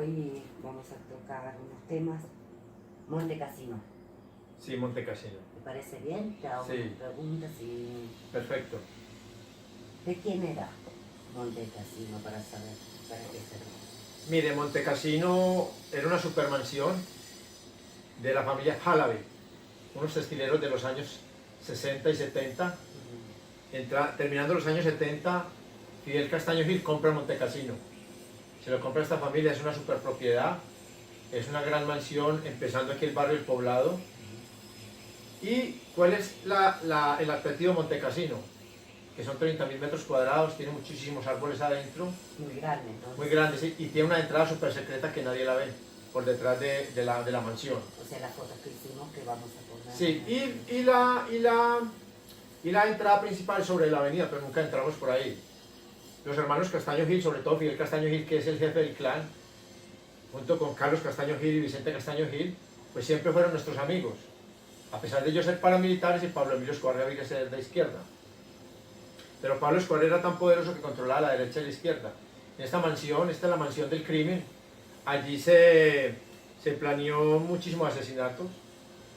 Hoy vamos a tocar unos temas. Monte Cassino. Sí, Monte Cassino. ¿Te parece bien? Te hago Sí. unas preguntas y... Perfecto. ¿De quién era Monte Cassino para saber para qué servía? Mire, Monte Cassino era una supermansión de la familia Pahlavi, unos textileros de los años 60 y 70. Terminando los años 70, Fidel Castaño Gil compra Monte Cassino. Se lo compra a esta familia, es una superpropiedad, es una gran mansión, empezando aquí el barrio El Poblado. ¿Y cuál es el atractivo de Monte Cassino? Que son 30.000 metros cuadrados, tiene muchísimos árboles adentro. Muy grande, entonces. Muy grande, sí, y tiene una entrada súper secreta que nadie la ve, por detrás de la mansión. O sea, las fotos que hicimos que vamos a poner. Sí, y la entrada principal sobre la avenida, pero nunca entramos por ahí. Los hermanos Castaño Gil, sobre todo Fidel Castaño Gil, que es el jefe del clan, junto con Carlos Castaño Gil y Vicente Castaño Gil, pues siempre fueron nuestros amigos. A pesar de ellos ser paramilitares y Pablo Emilio Escobar Gaviria ser de izquierda. Pero Pablo Escobar era tan poderoso que controlaba la derecha y la izquierda. En esta mansión, esta es la mansión del crimen, allí se planeó muchísimos asesinatos.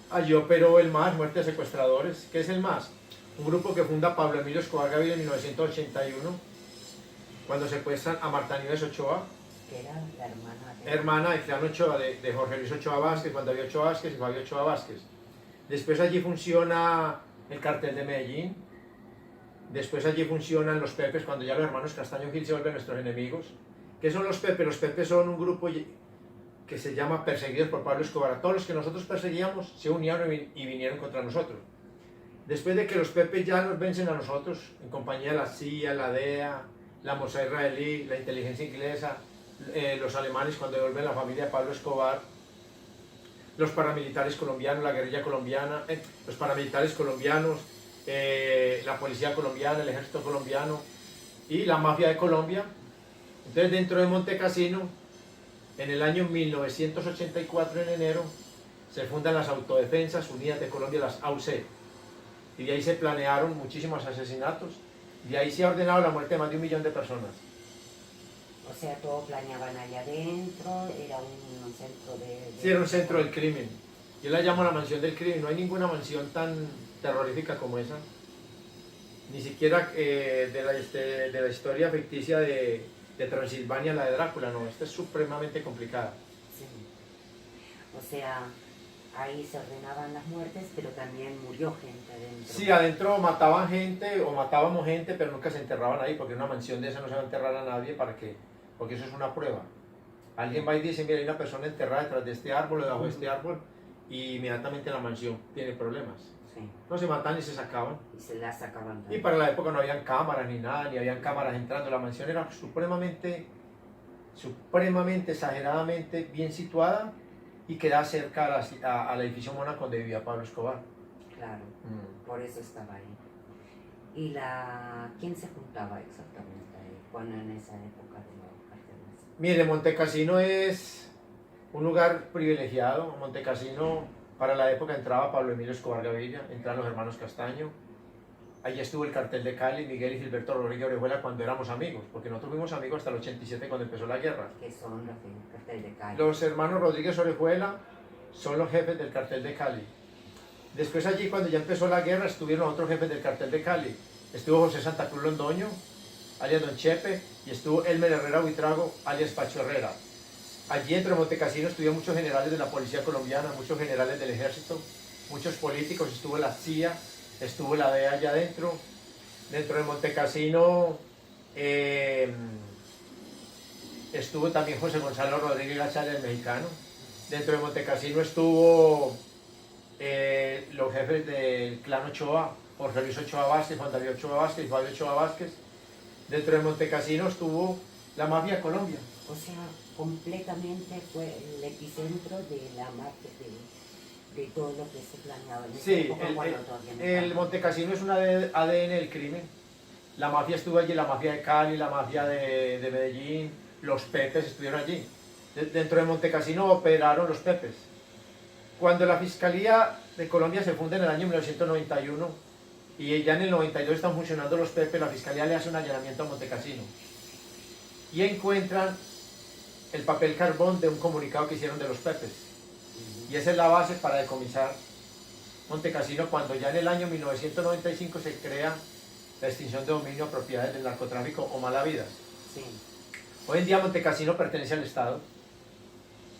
Allí operó el MAS, Muerte de Secuestradores. ¿Qué es el MAS? Un grupo que funda Pablo Emilio Escobar Gaviria en 1981, cuando secuestran a Marta Nieves Ochoa, Que era la hermana de Clan Ochoa, de Jorge Luis Ochoa Vázquez, Juan David Ochoa Vázquez y Fabio Ochoa Vázquez. Después allí funciona el cartel de Medellín. Después allí funcionan los Pepes, cuando ya los hermanos Castaño Gil se vuelven nuestros enemigos. ¿Qué son los Pepes? Los Pepes son un grupo que se llama Perseguidos por Pablo Escobar. Todos los que nosotros perseguíamos se unieron y vinieron contra nosotros. Después de que los Pepes ya nos vencen a nosotros, en compañía de la CIA, la DEA, la Mossad israelí, la inteligencia inglesa, los alemanes cuando devuelven la familia de Pablo Escobar, los paramilitares colombianos, la guerrilla colombiana, los paramilitares colombianos, la policía colombiana, el ejército colombiano y la mafia de Colombia. Entonces, dentro de Monte Cassino, en el año 1984, en enero, se fundan las Autodefensas Unidas de Colombia, las AUC, y de ahí se planearon muchísimos asesinatos. De ahí se ha ordenado la muerte de más de 1 millón de personas. O sea, todo planeaban allá adentro, era un centro de... Sí, era un centro del crimen. Yo la llamo la mansión del crimen. No hay ninguna mansión tan terrorífica como esa. Ni siquiera de la historia ficticia de Transilvania, la de Drácula, no. Esta es supremamente complicada. Sí. O sea, ahí se ordenaban las muertes, pero también murió gente adentro. Sí, adentro mataban gente o matábamos gente, pero nunca se enterraban ahí, porque en una mansión de esa no se va a enterrar a nadie, porque eso es una prueba. Alguien va y dice, mira, hay una persona enterrada detrás de este árbol o debajo de este árbol, y inmediatamente la mansión tiene problemas. Sí. No se matan ni se sacaban. Y se las sacaban Y también. para la época no habían cámaras ni nada, ni habían cámaras entrando. La mansión era supremamente exageradamente bien situada y quedaba cerca al edificio Mónaco donde vivía Pablo Escobar. Claro, por eso estaba ahí. ¿Y quién se juntaba exactamente ahí? Cuando en esa época de los carteles. Mire, Monte Cassino es un lugar privilegiado. Monte Cassino, para la época entraba Pablo Emilio Escobar Gaviria, entraban los hermanos Castaño. Allí estuvo el cartel de Cali, Miguel y Gilberto Rodríguez Orejuela cuando éramos amigos, porque nosotros fuimos amigos hasta el 87 cuando empezó la guerra. ¿Qué son los del cartel de Cali? Los hermanos Rodríguez Orejuela son los jefes del cartel de Cali. Después allí, cuando ya empezó la guerra, estuvieron otros jefes del cartel de Cali. Estuvo José Santa Cruz Londoño, alias Don Chepe, y estuvo Elmer Herrera Buitrago, alias Pacho Herrera. Allí dentro de Monte Cassino estuvieron muchos generales de la policía colombiana, muchos generales del ejército, muchos políticos, estuvo la CIA, estuvo la DEA allá adentro. Dentro de Monte Cassino estuvo también José Gonzalo Rodríguez Gachal, el mexicano. Dentro de Monte Cassino estuvo los jefes del clan Ochoa, Jorge Luis Ochoa Vázquez, Juan David Ochoa Vázquez y Fabio Ochoa Vázquez. Dentro de Monte Cassino estuvo la mafia de Colombia. O sea, completamente fue el epicentro de la marca de todo lo que se planeaba en esa Sí, época cuando todavía no el estaba. Monte Cassino es un ADN del crimen. La mafia estuvo allí, la mafia de Cali, la mafia de Medellín, los Pepes estuvieron allí. Dentro de Monte Cassino operaron los Pepes. Cuando la Fiscalía de Colombia se funda en el año 1991 y ya en el 92 están funcionando los Pepes, la Fiscalía le hace un allanamiento a Monte Cassino y encuentran el papel carbón de un comunicado que hicieron de los Pepes. Y esa es la base para decomisar Montecassino cuando ya en el año 1995 se crea la extinción de dominio, propiedades del narcotráfico o malavidas. Sí. Hoy en día Montecassino pertenece al Estado,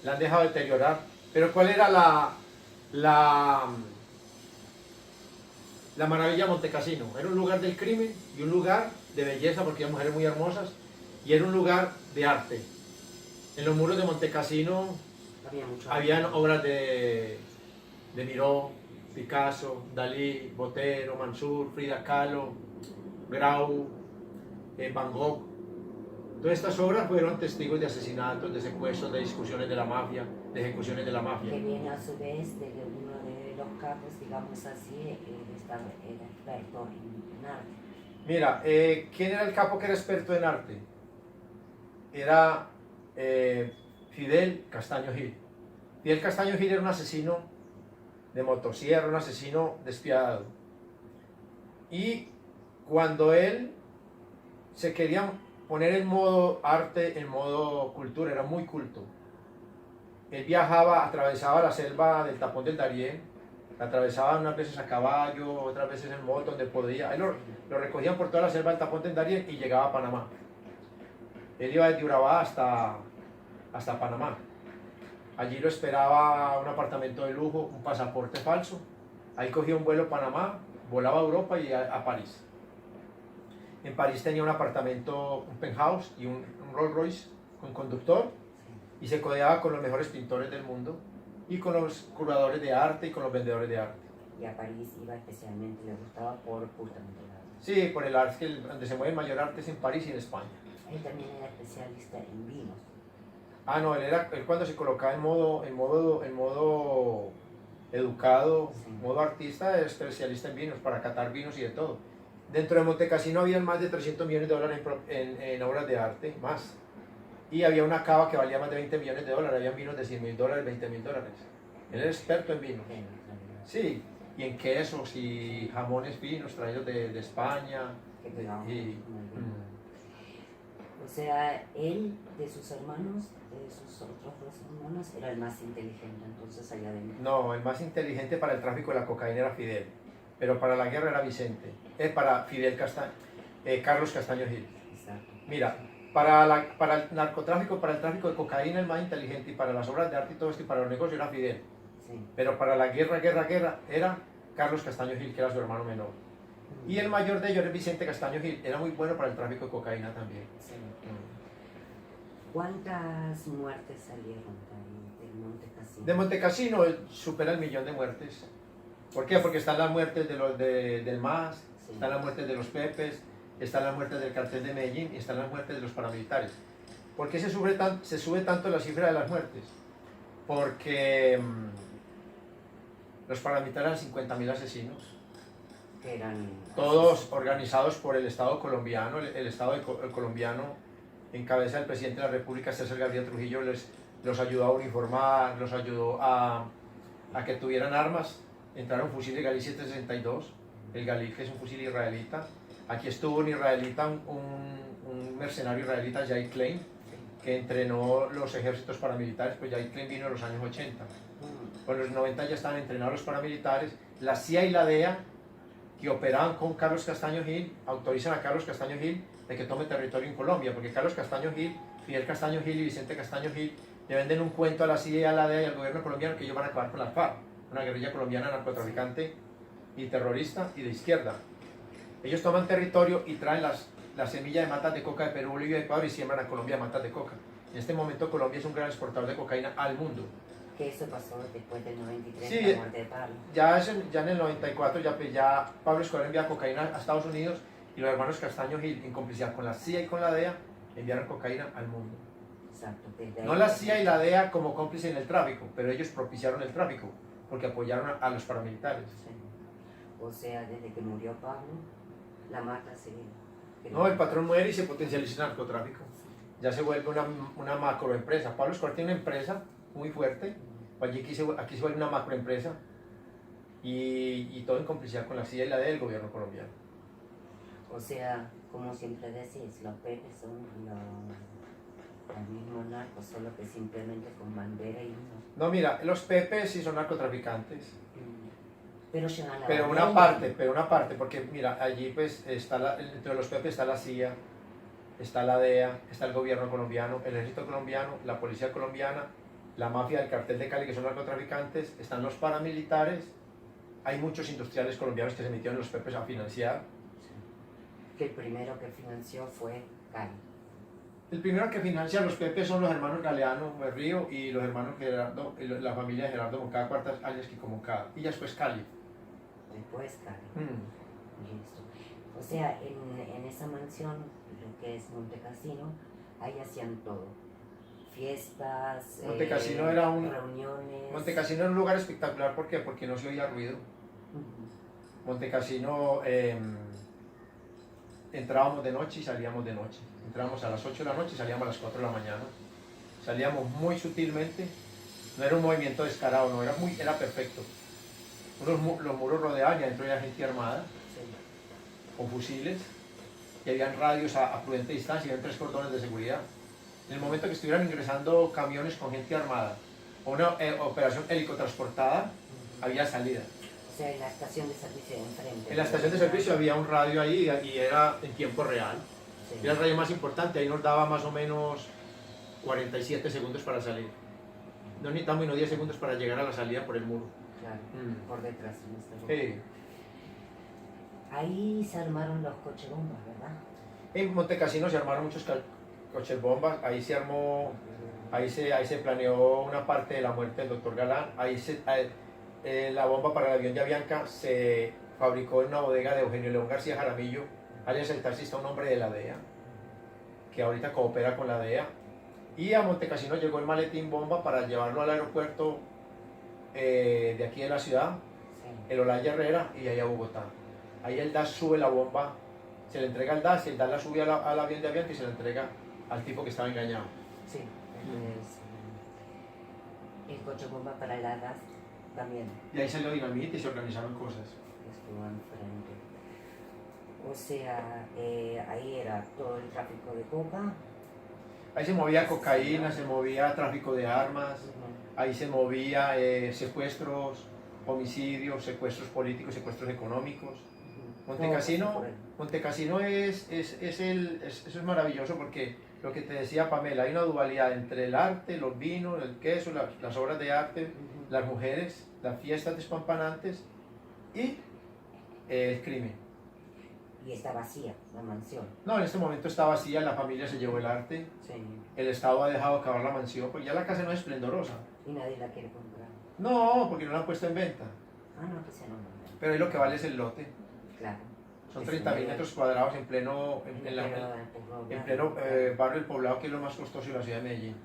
la han dejado deteriorar, pero ¿cuál era la maravilla de Montecassino? Era un lugar del crimen y un lugar de belleza porque había mujeres muy hermosas y era un lugar de arte. En los muros de Montecassino habían obras de Miró, Picasso, Dalí, Botero, Mansur, Frida Kahlo, Grau, Van Gogh. Todas estas obras fueron testigos de asesinatos, de secuestros, de discusiones de la mafia, de ejecuciones de la mafia. Que viene a su vez de uno de los capos, digamos así, era experto en arte. Mira, ¿quién era el capo que era experto en arte? Era Fidel Castaño Gil. Fidel Castaño Gil era un asesino de motosierra, un asesino despiadado. Y cuando él se quería poner en modo arte, en modo cultura, era muy culto. Él viajaba, atravesaba la selva del Tapón del Darién, la atravesaba unas veces a caballo, otras veces en moto, donde podía. Él lo recogían por toda la selva del Tapón del Darién y llegaba a Panamá. Él iba desde Urabá hasta Panamá. Allí lo esperaba un apartamento de lujo, un pasaporte falso. Ahí cogía un vuelo a Panamá, volaba a Europa y a París. En París tenía un apartamento, un penthouse y un Rolls Royce con conductor y se codeaba con los mejores pintores del mundo y con los curadores de arte y con los vendedores de arte. Y a París iba especialmente, le gustaba por justamente la arte. Sí, por el arte, donde se mueve el mayor arte es en París y en España. Él también era especialista en vinos. Ah, no, él cuando se colocaba en modo educado, Sí. modo artista, era especialista en vinos, para catar vinos y de todo. Dentro de Montecassino habían más de 300 millones de dólares en obras de arte, más. Y había una cava que valía más de 20 millones de dólares, habían vinos de 100 mil dólares, 20 mil dólares. Él era experto en vinos. Sí, y en quesos y jamones finos traídos de España. Que pegaban Y- muy bien. O sea, él, de sus hermanos, de sus otros dos hermanos, era el más inteligente, entonces allá adentro. No, el más inteligente para el tráfico de la cocaína era Fidel, pero para la guerra era Vicente. Es para Carlos Castaño Gil. Exacto. Mira, para el narcotráfico, para el tráfico de cocaína el más inteligente y para las obras de arte y todo esto y para los negocios era Fidel. Sí. Pero para la guerra era Carlos Castaño Gil, que era su hermano menor. Y el mayor de ellos es Vicente Castaño Gil, era muy bueno para el tráfico de cocaína también. Sí. ¿Cuántas muertes salieron de Montecassino? De Montecassino supera el 1.000.000 de muertes. ¿Por qué? Porque están las muertes del MAS, Sí. están las muertes de los Pepes, están las muertes del cartel de Medellín y están las muertes de los paramilitares. ¿Por qué se sube tanto la cifra de las muertes? Porque los paramilitares eran 50.000 asesinos, Que eran todos organizados por el Estado colombiano. El Estado colombiano, en cabeza del presidente de la República, César Gabriel Trujillo, los ayudó a uniformar, los ayudó a que tuvieran armas. Entraron fusiles Galil 762, el Galil, que es un fusil israelita. Aquí estuvo un israelita, un mercenario israelita, Jay Klein, que entrenó los ejércitos paramilitares. Pues Jay Klein vino en los años 80. Con los 90 ya estaban entrenados los paramilitares. La CIA y la DEA, que operaban con Carlos Castaño Gil, autorizan a Carlos Castaño Gil de que tome territorio en Colombia, porque Carlos Castaño Gil, Fidel Castaño Gil y Vicente Castaño Gil le venden un cuento a la CIA, a la DEA y al gobierno colombiano que ellos van a acabar con la FARC, una guerrilla colombiana narcotraficante y terrorista y de izquierda. Ellos toman territorio y traen la semilla de matas de coca de Perú, Bolivia y Ecuador y siembran a Colombia matas de coca. En este momento Colombia es un gran exportador de cocaína al mundo. Que eso pasó después del 93, Sí, la muerte de Pablo. Ya en el 94 ya Pablo Escobar envía cocaína a Estados Unidos y los hermanos Castaño Gil, en complicidad con la CIA y con la DEA, enviaron cocaína al mundo. Exacto. Desde ahí- No la CIA y la DEA como cómplices en el tráfico, pero ellos propiciaron el tráfico porque apoyaron a los paramilitares. Sí. O sea, desde que murió Pablo, la mata se... No, el patrón muere y se potencializa el narcotráfico. Ya se vuelve una macroempresa. Pablo Escobar tiene una empresa muy fuerte, aquí se vuelve una macroempresa y todo en complicidad con la CIA y la DEA del gobierno colombiano. O sea, como siempre decís, los Pepes son al mismo narco, solo que simplemente con bandera y uno. No, mira, los Pepes sí son narcotraficantes. Pero llevan la Pero bandera. una parte, porque mira, allí pues está entre los Pepes está la CIA, está la DEA, está el gobierno colombiano, el ejército colombiano, la policía colombiana, la mafia del cartel de Cali, que son narcotraficantes, están los paramilitares, hay muchos industriales colombianos que se metieron en los Pepes a financiar. Que el primero que financió fue Cali. El primero que financia a los Pepes son los hermanos Galeano Berrío y los hermanos Gerardo, la familia de Gerardo Moncada, cuartas alias Kiko Moncada, y después Cali. Después Cali. Mm. Listo. O sea, en esa mansión, lo que es Montecassino, ahí hacían todo. Fiestas, Montecassino era reuniones. Montecassino era un lugar espectacular, ¿por qué? Porque no se oía ruido. Ujú. Montecassino entrábamos de noche y salíamos de noche. Entrábamos a las 8 de la noche y salíamos a las 4 de la mañana. Salíamos muy sutilmente, no era un movimiento descarado, no, era perfecto. Los muros rodeaban y adentro había gente armada, Sí. con fusiles, y habían radios a prudente distancia y habían 3 cordones de seguridad. En el momento que estuvieran ingresando camiones con gente armada o una operación helicotransportada, Ujú. había salida. O sea, en la estación de servicio de enfrente. En la estación de servicio había un radio ahí y era en tiempo real. Sí. Era el radio más importante, ahí nos daba más o menos 47 segundos para salir. No necesitamos sino 10 segundos para llegar a la salida por el muro. Claro, por detrás en este lugar. Sí. Ahí se armaron los coches bombas, ¿verdad? En Montecassino se armaron muchos coches bombas, ahí se armó, ahí se planeó una parte de la muerte del doctor Galán, la bomba para el avión de Avianca se fabricó en una bodega de Eugenio León García Jaramillo, alias el taxista, un hombre de la DEA, que ahorita coopera con la DEA. Y a Montecassino llegó el maletín bomba para llevarlo al aeropuerto de aquí de la ciudad, Sí. el Olaya Herrera, y ahí a Bogotá. Ahí el DAS sube la bomba, se le entrega al DAS y el DAS la sube al avión de Avianca y se le entrega al tipo que estaba engañado. Sí. El coche bomba para el ADAS también Y ahí salió dinamita y se organizaron cosas. estuvo enfrente. O sea, ahí era todo el tráfico de coca. Ahí se movía cocaína, se movía tráfico de armas, Ujú. ahí se movía secuestros, homicidios, secuestros políticos, secuestros económicos. Ujú. Montecassino, Todo pasó por ahí. Montecassino eso es maravilloso porque lo que te decía Pamela, hay una dualidad entre el arte, los vinos, el queso, las obras de arte, Ujú. las mujeres, las fiestas despampanantes y el crimen. Y está vacía la mansión. No, en este momento está vacía, la familia se llevó el arte, Sí. el Estado ha dejado acabar la mansión, pues ya la casa no es esplendorosa. Y nadie la quiere comprar. No, porque no la han puesto en venta, Ah, no, pues ya no mandan. pero ahí lo que vale es el lote. Claro. Son Es 30.000 un metros cuadrados en pleno, en pleno barrio del Poblado, que es lo más costoso de la ciudad de Medellín.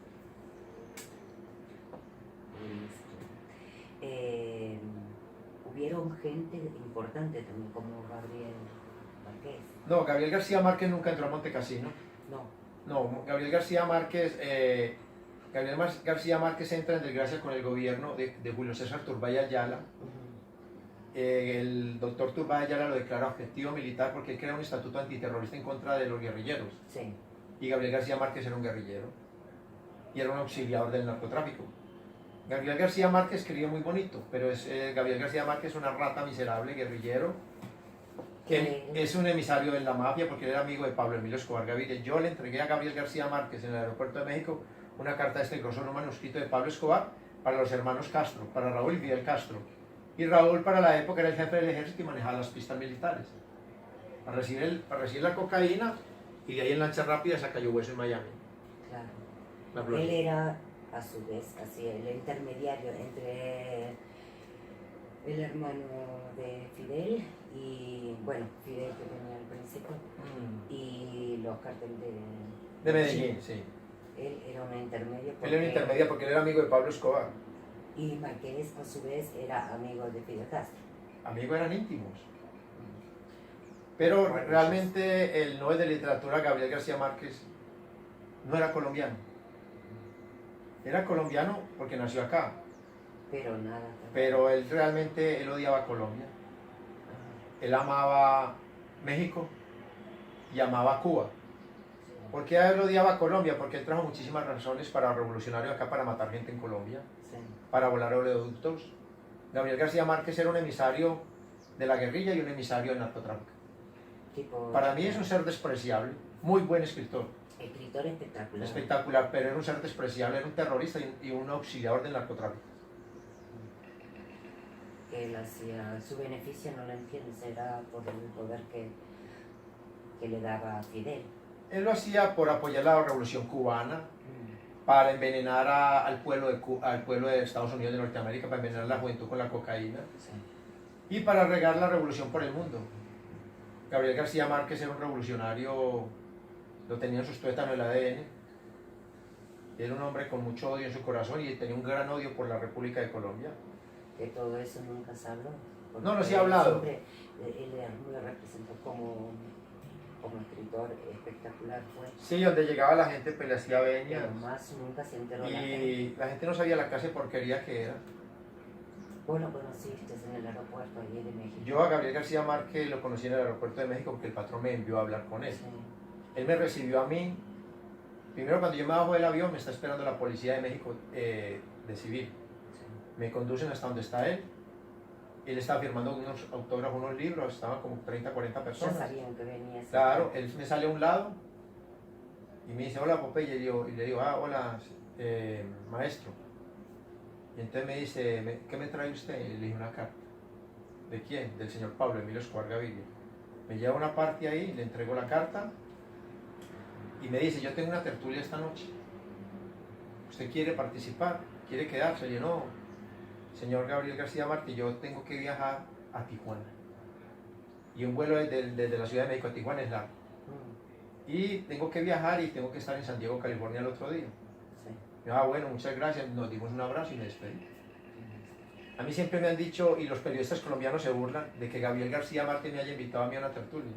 Hubieron gente importante también, como Gabriel Márquez. No, Gabriel García Márquez nunca entró a Montecassino. No. No, García Márquez entra en desgracia con el gobierno de Julio César Turbay Ayala. Ujú. El doctor Turbay Ayala lo declara objetivo militar porque él crea un estatuto antiterrorista en contra de los guerrilleros. Sí. Y Gabriel García Márquez era un guerrillero y era un auxiliador del narcotráfico. Gabriel García Márquez escribió muy bonito, pero Gabriel García Márquez es una rata miserable, guerrillero, que es un emisario de la mafia porque él era amigo de Pablo Emilio Escobar Gaviria. Yo le entregué a Gabriel García Márquez en el aeropuerto de México una carta de este grosor, un manuscrito de Pablo Escobar para los hermanos Castro, para Raúl y Fidel Castro. Y Raúl para la época era el jefe del ejército y manejaba las pistas militares. Para recibir la cocaína y de ahí en lancha rápida se cayó hueso en Miami. Claro. La Él Florida. era, a su vez, así el intermediario entre el hermano de Fidel y, bueno, Fidel que tenía al principio, y los carteles De Medellín, sí. Él era un intermedio. Él era un intermedio porque él era amigo de Pablo Escobar. Y Márquez, a su vez, era amigo de Fidel Castro. Amigos eran íntimos. Pero realmente el Nobel de Literatura Gabriel García Márquez no era colombiano. Era colombiano porque nació acá. Pero nada. Pero él realmente odiaba a Colombia. Él amaba México y amaba Cuba. ¿Por qué él odiaba a Colombia? Porque él trajo muchísimas razones para revolucionarios acá, para matar gente en Colombia, Sí. para volar oleoductos. Gabriel García Márquez era un emisario de la guerrilla y un emisario del narcotráfico. Tipo, Para mí es un ser despreciable, muy buen escritor, escritor espectacular. espectacular, pero era un ser despreciable, era un terrorista y un auxiliador del narcotráfico. Que él hacía, su beneficio no lo entiendo, será por el poder que le daba a Fidel. Él lo hacía por apoyar la revolución cubana, para envenenar al pueblo al pueblo de Estados Unidos de Norteamérica, para envenenar a la juventud con la cocaína, Sí. y para regar la revolución por el mundo. Gabriel García Márquez era un revolucionario, lo tenía en sus tuétanos el ADN, era un hombre con mucho odio en su corazón y tenía un gran odio por la República de Colombia. Que todo eso nunca se habló. No, no se ha hablado. Siempre, él lo representó como escritor espectacular, fue. Sí, donde llegaba la gente pues le hacía veñas. Pero más nunca se enteró la gente. Y la gente no sabía la clase de porquería que era. Vos lo conociste en el aeropuerto allí de México. Yo a Gabriel García Márquez lo conocí en el aeropuerto de México porque el patrón me envió a hablar con él. Sí. Él me recibió a mí. Primero, cuando yo me bajo del avión, me está esperando la policía de México de civil. Sí. Me conducen hasta donde está él. Él estaba firmando unos autógrafos, unos libros, estaban como 30, 40 Ya personas. sabían que venía ese Claro, él me sale a un lado y me dice, hola Popeye, y le digo, hola maestro. Y entonces me dice, ¿qué me trae usted? Y le dije, una carta. ¿De quién? Del señor Pablo Emilio Escobar Gaviria. Me lleva a una parte ahí, le entrego la carta y me dice, yo tengo una tertulia esta noche. ¿Usted quiere participar? ¿Quiere quedarse? Yo no, señor Gabriel García Márquez, yo tengo que viajar a Tijuana. Y un vuelo desde la Ciudad de México a Tijuana es largo. Y tengo que viajar y tengo que estar en San Diego, California el otro día. Sí. Yo, bueno, muchas gracias, nos dimos un abrazo y me despedí. A mí siempre me han dicho, y los periodistas colombianos se burlan, de que Gabriel García Márquez me haya invitado a mí a una tertulia.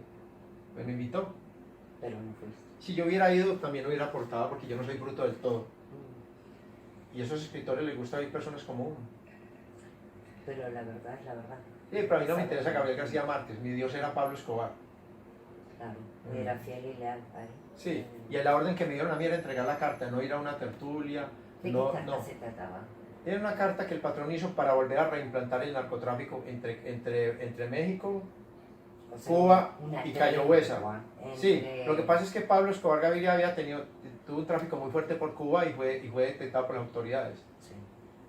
Pues me invitó. Pero no fuiste. Si yo hubiera ido, también hubiera aportado, porque yo no soy bruto del todo. Y a esos escritores les gusta oír personas como uno. Pero la verdad es la verdad. Sí, pero a mí no me interesa Gabriel García Márquez, mi Dios era Pablo Escobar. Claro, era fiel y leal a él. Sí, y la orden que me dieron a mí era entregar la carta, no ir a una tertulia. ¿De No, qué carta no. se trataba? Era una carta que el patrón hizo para volver a reimplantar el narcotráfico entre México, O sea, Cuba una y Cayo Huesa. tregua Sí, entre- lo que pasa es que Pablo Escobar Gaviria tuvo un tráfico muy fuerte por Cuba y fue detectado por las autoridades. Sí.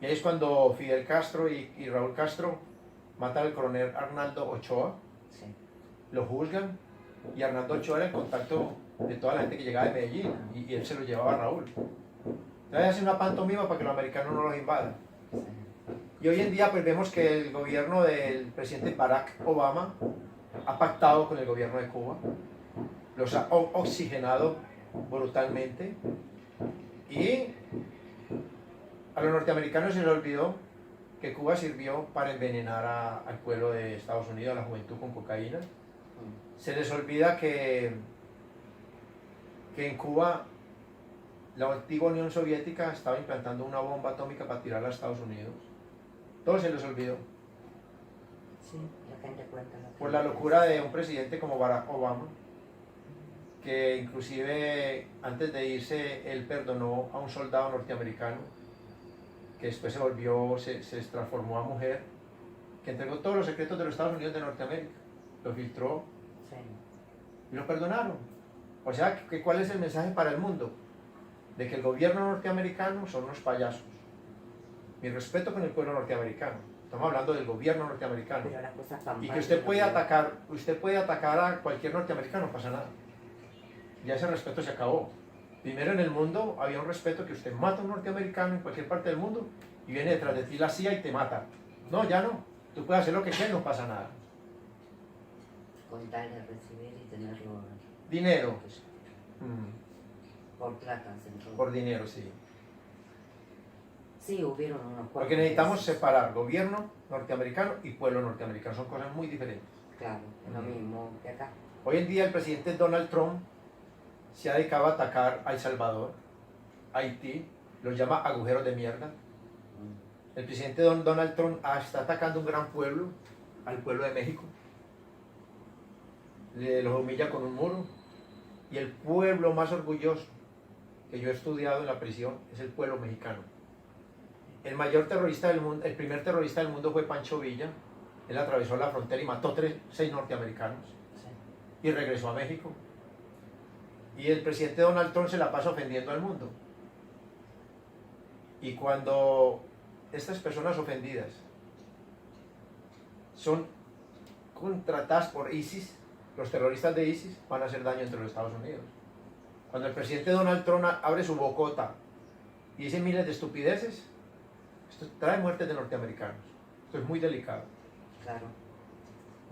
Y ahí es cuando Fidel Castro y Raúl Castro matan al coronel Arnaldo Ochoa, Sí. lo juzgan y Arnaldo Ochoa era el contacto de toda la gente que llegaba de Medellín y él se lo llevaba a Raúl. Entonces hace una pantomima para que los americanos no los invadan. Sí. Y hoy en día pues vemos que el gobierno del presidente Barack Obama ha pactado con el gobierno de Cuba, los ha oxigenado brutalmente y a los norteamericanos se les olvidó que Cuba sirvió para envenenar al pueblo de Estados Unidos, a la juventud con cocaína. Se les olvida que en Cuba la antigua Unión Soviética estaba implantando una bomba atómica para tirarla a Estados Unidos. Todo se les olvidó. Sí, la gente cuenta lo que Por la locura de un presidente como Barack Obama, que inclusive antes de irse él perdonó a un soldado norteamericano que después se transformó a mujer, que entregó todos los secretos de los Estados Unidos de Norteamérica, lo filtró Sí. y lo perdonaron. O sea, ¿cuál es el mensaje para el mundo? De que el gobierno norteamericano son unos payasos. Mi respeto con el pueblo norteamericano. Estamos hablando del gobierno norteamericano. Pero las cosas van Y mal, que usted no puede bien. atacar a cualquier norteamericano, no pasa nada. Ya ese respeto se acabó. Primero en el mundo había un respeto que usted mata a un norteamericano en cualquier parte del mundo y viene detrás de ti la CIA y te mata. No, ya no. Tú puedes hacer lo que quieras, no pasa nada. Con tal de recibir y tenerlo Dinero. por plata. Entonces. Por dinero, sí. Sí, hubieron unos cuantos. Porque necesitamos meses. separar gobierno norteamericano y pueblo norteamericano. Son cosas muy diferentes. Claro, es lo mismo que acá. Hoy en día el presidente Donald Trump se ha dedicado a atacar a El Salvador, Haití, los llama agujeros de mierda. El presidente Donald Trump está atacando un gran pueblo, al pueblo de México. Los humilla con un muro. Y el pueblo más orgulloso que yo he estudiado en la prisión es el pueblo mexicano. El mayor terrorista del mundo, el primer terrorista del mundo fue Pancho Villa. Él atravesó la frontera y mató 6 norteamericanos. Sí. Y regresó a México. Y el presidente Donald Trump se la pasa ofendiendo al mundo. Y cuando estas personas ofendidas son contratadas por ISIS, los terroristas de ISIS van a hacer daño entre los Estados Unidos. Cuando el presidente Donald Trump abre su bocota y dice miles de estupideces, esto trae muertes de norteamericanos. Esto es muy delicado. Claro,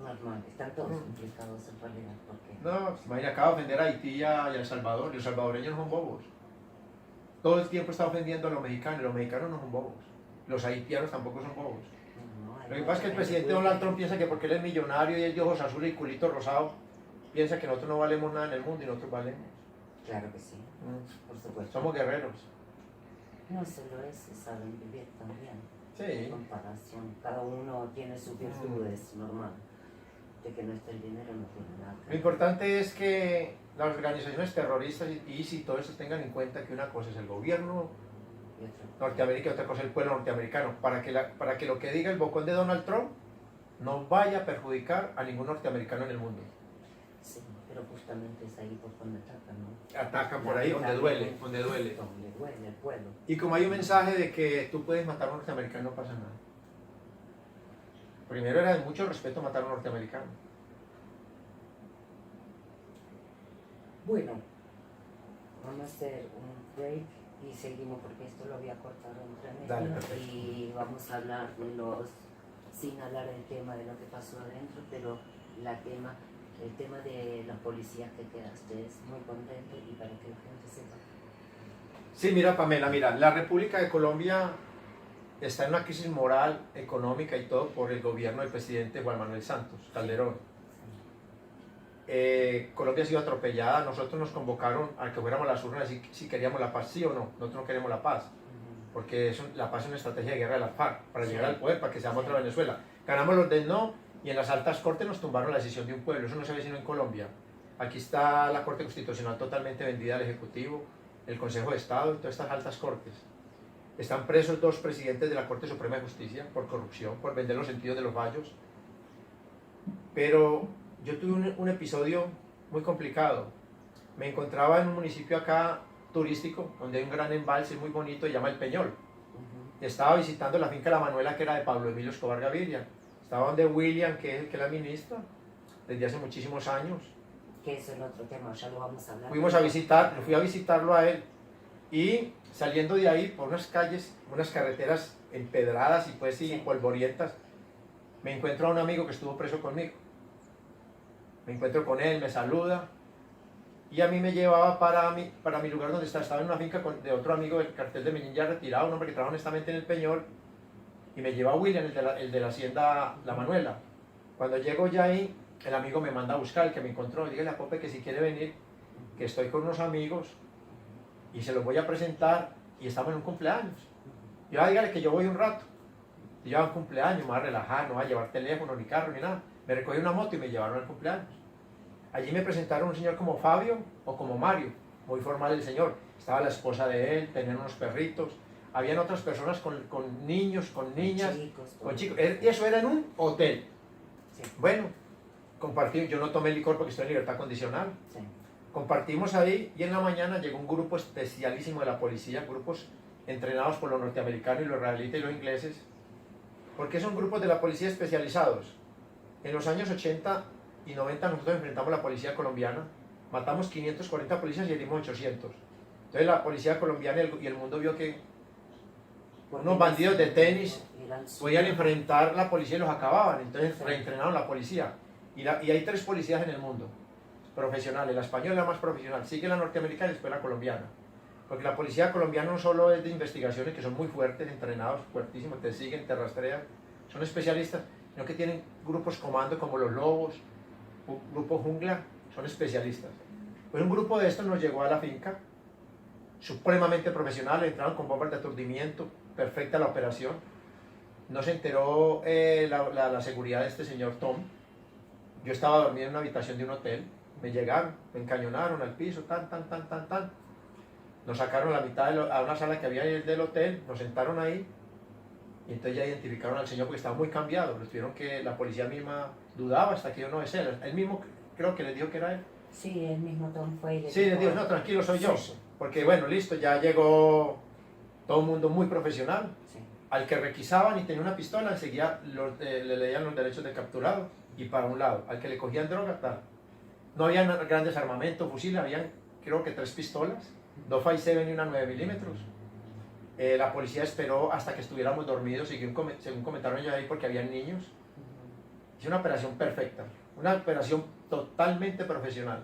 normal, están todos implicados en realidad. Porque... No, imagina, acaba de ofender a Haití y a El Salvador, y los salvadoreños no son bobos. Todo el tiempo está ofendiendo a los mexicanos no son bobos. Los haitianos tampoco son bobos. Lo que pasa es que el presidente Donald Trump piensa que porque él es millonario y es de ojos azules y culito rosado, piensa que nosotros no valemos nada en el mundo y nosotros valemos. Claro que sí, por supuesto. Somos guerreros. No solo eso, saben vivir también. Sí. En comparación, cada uno tiene sus virtudes, normal. De que no esté el dinero no tiene nada. Lo importante es que las organizaciones terroristas y ISIS y todo eso tengan en cuenta que una cosa es el gobierno norteamericano y otra cosa es el pueblo norteamericano, para que lo que diga el bocón de Donald Trump no vaya a perjudicar a ningún norteamericano en el mundo. Sí, pero justamente es ahí por donde atacan, ¿no? Atacan por ahí donde duele, donde duele. Donde duele el pueblo. Y como hay un mensaje de que tú puedes matar a un norteamericano, no pasa nada. Primero era de mucho respeto matar a un norteamericano. Bueno, vamos a hacer un break y seguimos porque esto lo voy a cortar entre medio y vamos a hablar de sin hablar del tema de lo que pasó adentro, pero el tema de los policías que quedaste es muy contento y para que la gente sepa. Sí, mira Pamela, mira, la República de Colombia está en una crisis moral, económica y todo por el gobierno del presidente Juan Manuel Santos Calderón. Colombia ha sido atropellada, nosotros nos convocaron a que fuéramos a las urnas si queríamos la paz, sí o no, nosotros no queremos la paz, porque la paz es una estrategia de guerra de la FARC, para llegar al poder, para que seamos otra Venezuela. Ganamos los del no y en las altas cortes nos tumbaron la decisión de un pueblo, eso no se ve sino en Colombia. Aquí está la Corte Constitucional totalmente vendida al Ejecutivo, el Consejo de Estado y todas estas altas cortes. Están presos 2 presidentes de la Corte Suprema de Justicia por corrupción, por vender los sentidos de los fallos. Pero yo tuve un episodio muy complicado. Me encontraba en un municipio acá turístico, donde hay un gran embalse muy bonito, se llama El Peñol. Estaba visitando la finca La Manuela, que era de Pablo Emilio Escobar Gaviria. Estaba donde William, que es el que la administra, desde hace muchísimos años. Que eso es otro tema, ya lo vamos a hablar. Fui a visitarlo a él. Y saliendo de ahí por unas calles, unas carreteras empedradas y pues sí, polvorientas, me encuentro a un amigo que estuvo preso conmigo. Me encuentro con él, me saluda y a mí me llevaba para mi lugar donde estaba en una finca de otro amigo del cartel de Medellín ya retirado, un hombre que trabaja honestamente en el Peñol, y me lleva a William, el de la hacienda La Manuela. Cuando llego ya ahí, el amigo me manda a buscar, el que me encontró, dígale a Pope que si quiere venir, que estoy con unos amigos y se los voy a presentar y estamos en un cumpleaños. Yo, dígale que yo voy un rato. Yo a un cumpleaños, me voy a relajar, no voy a llevar teléfono, ni carro, ni nada. Me recogí una moto y me llevaron al cumpleaños. Allí me presentaron un señor como Fabio o como Mario, muy formal el señor. Estaba la esposa de él, tenían unos perritos. Habían otras personas con niños, con niñas, con chicos. Y eso era en un hotel. Sí. Bueno, compartimos, yo no tomé licor porque estoy en libertad condicional. Sí. Compartimos ahí y en la mañana llegó un grupo especialísimo de la policía, grupos entrenados por los norteamericanos y los israelitas y los ingleses. ¿Por qué son grupos de la policía especializados? En los años 80 y 90 nosotros enfrentamos a la policía colombiana, matamos 540 policías y herimos 800. Entonces la policía colombiana y el mundo vio que unos bandidos de tenis podían enfrentar a la policía y los acababan, entonces reentrenaron la policía. Y hay 3 policías en el mundo, profesionales, la española es la más profesional, sigue la norteamericana y después la colombiana. Porque la policía colombiana no solo es de investigaciones, que son muy fuertes, entrenados, fuertísimos, te siguen, te rastrean, son especialistas, sino que tienen grupos comando como los Lobos, Grupo Jungla, son especialistas. Pues un grupo de estos nos llegó a la finca, supremamente profesional, entraron con bombas de aturdimiento, perfecta la operación. No se enteró la seguridad de este señor Tom. Yo estaba dormido en una habitación de un hotel, me llegaron, me encañonaron al piso, tan. Nos sacaron la mitad a una sala que había ahí del hotel, nos sentaron ahí y entonces ya identificaron al señor porque estaba muy cambiado. Les tuvieron que, la policía misma dudaba hasta que yo no es él. Él mismo creo que les dijo que era él. Sí, el mismo Tom fue y Sí, les dijo, no, tranquilo, soy yo. Sí. Porque bueno, listo, ya llegó todo el mundo muy profesional. Sí. Al que requisaban y tenía una pistola, enseguida le leían los derechos de capturado y para un lado. Al que le cogían droga, tal. No habían grandes armamentos, fusiles, habían creo que 3 pistolas, 2 5.7 y una 9 milímetros. La policía esperó hasta que estuviéramos dormidos y según comentaron ellos ahí porque habían niños. Hizo una operación perfecta, una operación totalmente profesional.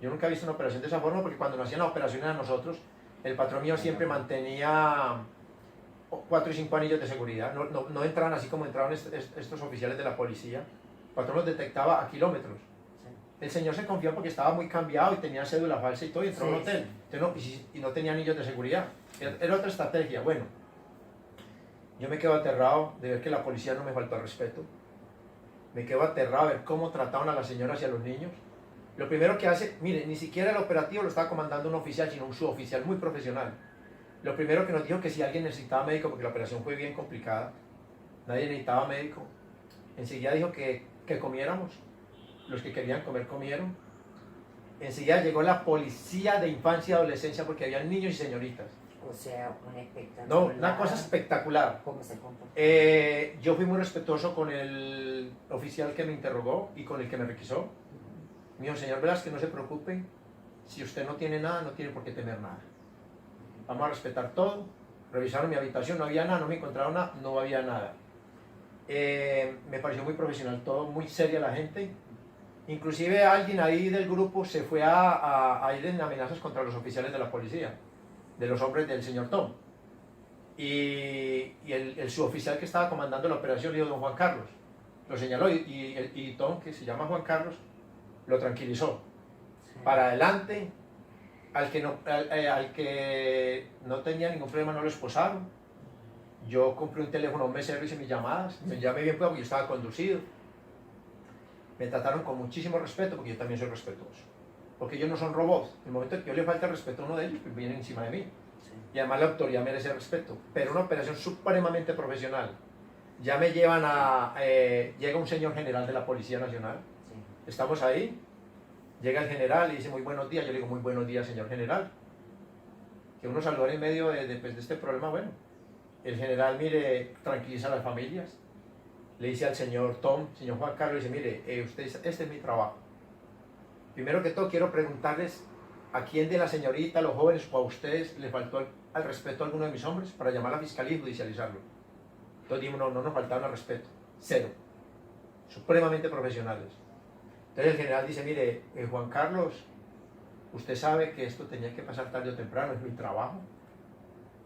Yo nunca he visto una operación de esa forma porque cuando nos hacían la operación a nosotros, el patrón mío siempre mantenía 4 y 5 anillos de seguridad. No entraban así como entraban estos oficiales de la policía. El patrón los detectaba a kilómetros. El señor se confió porque estaba muy cambiado y tenía cédula falsa y todo, y entró a un hotel. Y no tenía anillos de seguridad. Era otra estrategia. Bueno, yo me quedo aterrado de ver que la policía no me faltó al respeto. Me quedo aterrado de ver cómo trataban a las señoras y a los niños. Lo primero que hace, mire, ni siquiera el operativo lo estaba comandando un oficial, sino un suboficial muy profesional. Lo primero que nos dijo que si alguien necesitaba médico, porque la operación fue bien complicada, nadie necesitaba médico, enseguida dijo que comiéramos. Los que querían comer comieron. Enseguida llegó la policía de infancia y adolescencia porque había niños y señoritas. O sea, un espectáculo. No, una cosa espectacular. ¿Cómo se comportó? Yo fui muy respetuoso con el oficial que me interrogó y con el que me requisó. Me dijo, señor Velázquez, no se preocupe, si usted no tiene nada, no tiene por qué temer nada. Vamos a respetar todo. Revisaron mi habitación, no había nada, no me encontraron nada, no había nada. Me pareció muy profesional todo, muy seria la gente. Inclusive alguien ahí del grupo se fue a ir en amenazas contra los oficiales de la policía, de los hombres del señor Tom. Y el suboficial que estaba comandando la operación le dijo, don Juan Carlos, lo señaló y Tom, que se llama Juan Carlos, lo tranquilizó. Sí. Para adelante, al que no tenía ningún problema no lo esposaron. Yo compré un teléfono, me hice mis llamadas, me llamé bien porque yo estaba conducido. Me trataron con muchísimo respeto porque yo también soy respetuoso. Porque ellos no son robots. En el momento que yo le falta el respeto a uno de ellos, pues vienen encima de mí. Sí. Y además la autoridad merece respeto. Pero una operación supremamente profesional. Ya me llevan llega un señor general de la Policía Nacional. Sí. Estamos ahí. Llega el general y dice muy buenos días. Yo le digo muy buenos días, señor general. Que uno saludar en medio de este problema, bueno. El general, mire, tranquiliza a las familias. Le dice al señor Tom, señor Juan Carlos, dice, mire, este es mi trabajo. Primero que todo quiero preguntarles a quién de la señorita, los jóvenes o a ustedes les faltó al respeto a alguno de mis hombres para llamar a la fiscalía y judicializarlo. Entonces dijimos, no nos faltaron al respeto, cero, supremamente profesionales. Entonces el general dice, mire, Juan Carlos, usted sabe que esto tenía que pasar tarde o temprano, es mi trabajo,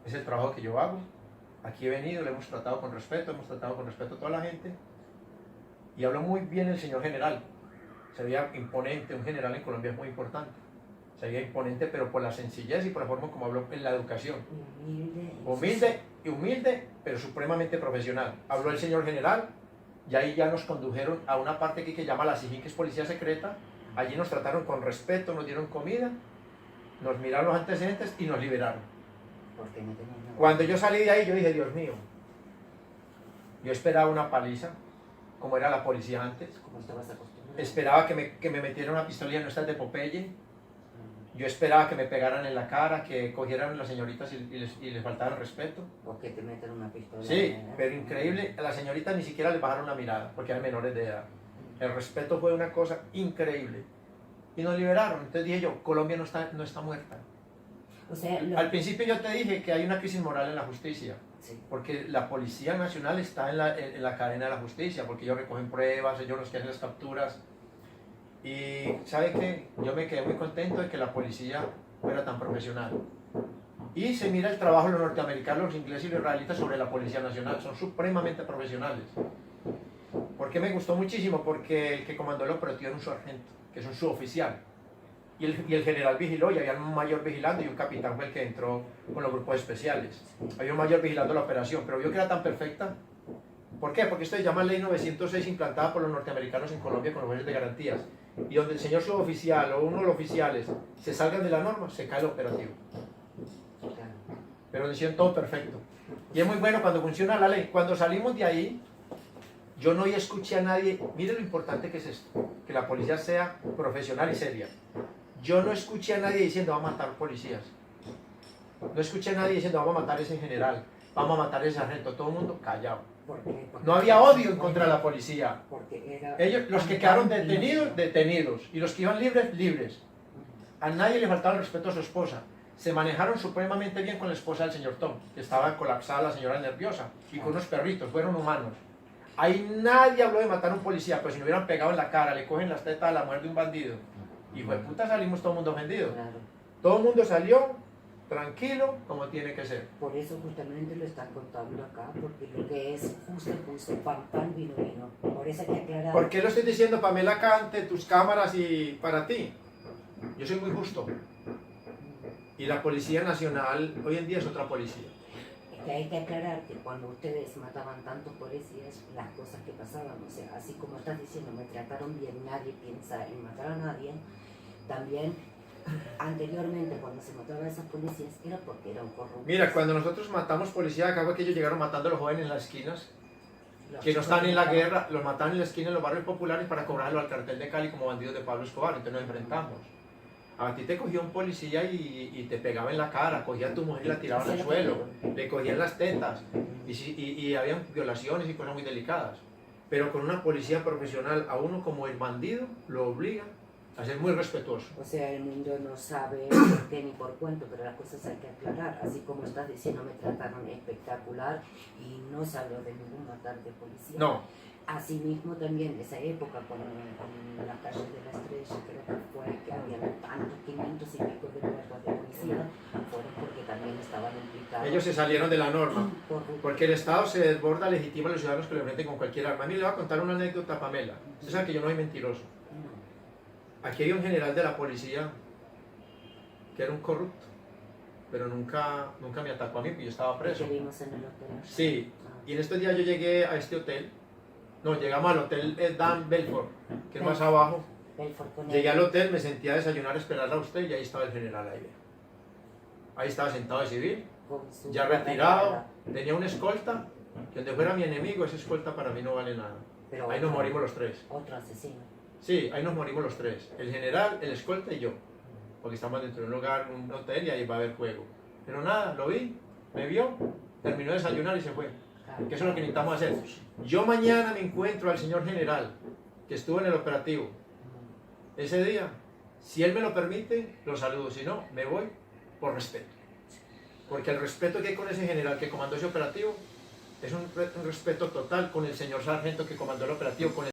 es el trabajo que yo hago. Aquí he venido, le hemos tratado con respeto a toda la gente. Y habló muy bien el señor general. Se veía imponente, un general en Colombia es muy importante. Se veía imponente, pero por la sencillez y por la forma como habló en la educación. Humilde, pero supremamente profesional. Habló el señor general, y ahí ya nos condujeron a una parte que llama la SIJIN, que es Policía Secreta. Allí nos trataron con respeto, nos dieron comida, nos miraron los antecedentes y nos liberaron. Porque no tenía nada. Cuando yo salí de ahí, yo dije, Dios mío, yo esperaba una paliza, como era la policía antes. Como estabas acostumbrado. Esperaba que me metieran una pistolilla, no estas de Popeye. Yo esperaba que me pegaran en la cara, que cogieran a las señoritas y les faltara respeto. O que te metan una pistola. Sí, pero increíble, a las señoritas ni siquiera les bajaron la mirada, porque eran menores de edad. El respeto fue una cosa increíble. Y nos liberaron. Entonces dije yo, Colombia no está muerta. O sea, al principio yo te dije que hay una crisis moral en la justicia, sí. Porque la Policía Nacional está en la cadena de la justicia, porque ellos recogen pruebas, ellos los que hacen las capturas. Y ¿sabe qué? Yo me quedé muy contento de que la policía fuera tan profesional. Y se mira el trabajo de los norteamericanos, los ingleses y los israelitas sobre la Policía Nacional, son supremamente profesionales. ¿Por qué me gustó muchísimo? Porque el que comandó el operativo era un sargento, que es un suboficial. Y el general vigiló y había un mayor vigilando y un capitán fue el que entró con los grupos especiales. Había un mayor vigilando la operación, pero vio que era tan perfecta ¿Por qué? Porque esto se llama Ley 906 implantada por los norteamericanos en Colombia con los jueces de garantías. Y donde el señor suboficial o uno de los oficiales se salgan de la norma, se cae el operativo. Pero decían todo perfecto. Y es muy bueno cuando funciona la ley. Cuando salimos de ahí, yo no escuché a nadie. Mire lo importante que es esto, que la policía sea profesional y seria. Yo no escuché a nadie diciendo vamos a matar policías. No escuché a nadie diciendo vamos a matar a ese general, vamos a matar a ese sargento. Todo el mundo callado. Porque no había odio en contra de la policía. Era ellos, los que quedaron detenidos, detenidos. Y los que iban libres, libres. A nadie le faltaba el respeto a su esposa. Se manejaron supremamente bien con la esposa del señor Tom, que estaba colapsada, la señora nerviosa, y con unos perritos, fueron humanos. Ahí nadie habló de matar a un policía, pero si no hubieran pegado en la cara, le cogen las tetas a la mujer de un bandido. Hijo de puta, salimos todo el mundo ofendido. Claro. Todo el mundo salió tranquilo, como tiene que ser. Por eso justamente lo están contando acá, porque lo que es justo, justo, pan, pan, vino, vino. Por eso hay que aclarar. ¿Por qué lo estoy diciendo, Pamela, acá ante tus cámaras y para ti? Yo soy muy justo. Y la Policía Nacional hoy en día es otra policía. Es que hay que aclarar que cuando ustedes mataban tantos policías, las cosas que pasaban, o sea, así como estás diciendo, me trataron bien, nadie piensa en matar a nadie, también anteriormente cuando se mataba a esas policías era porque eran corruptos. Mira, cuando nosotros matamos policías, acá que ellos llegaron matando a los jóvenes en las esquinas, que no están en la guerra, los mataban en la esquina en los barrios populares para cobrarlo al cartel de Cali como bandidos de Pablo Escobar, entonces nos enfrentamos. A ti te cogía un policía y te pegaba en la cara, cogía a tu mujer y la tiraban al suelo, le cogían las tetas y habían violaciones y cosas muy delicadas. Pero con una policía profesional, a uno como el bandido lo obliga a ser muy respetuoso. O sea, el mundo no sabe por qué ni por cuánto, pero las cosas hay que aclarar. Así como estás diciendo, me trataron espectacular y no se habló de ningún matar de policía. No. Asimismo también esa época con la calle de la Estrella, creo que fue que había tantos 500 y pico de muertos de policía, fueron porque también estaban implicados. Ellos se salieron de la norma, porque el Estado se desborda, legitima a los ciudadanos que lo enfrenten con cualquier arma. A mí le voy a contar una anécdota, Pamela. Usted sabe que yo no soy mentiroso. Aquí había un general de la policía que era un corrupto, pero nunca me atacó a mí porque yo estaba preso. ¿Que vimos en el hotel? Sí, y en estos días yo llegué a este hotel. No, llegamos al hotel Dan Belfort, que es más abajo. Llegué al hotel, me senté a desayunar, a esperarla a usted y ahí estaba el general ahí. Ahí estaba sentado de civil, ya retirado, tenía una escolta, que donde fuera mi enemigo, esa escolta para mí no vale nada. Pero ahí nos morimos los tres. Otro asesino. Sí, ahí nos morimos los tres, el general, el escolta y yo, porque estamos dentro de un lugar, un hotel y ahí va a haber juego. Pero nada, lo vi, me vio, terminó de desayunar y se fue. Que eso es lo que necesitamos hacer. Yo mañana me encuentro al señor general que estuvo en el operativo. Ese día, si él me lo permite, lo saludo. Si no, me voy por respeto. Porque el respeto que hay con ese general que comandó ese operativo es un respeto total con el señor sargento que comandó el operativo, con el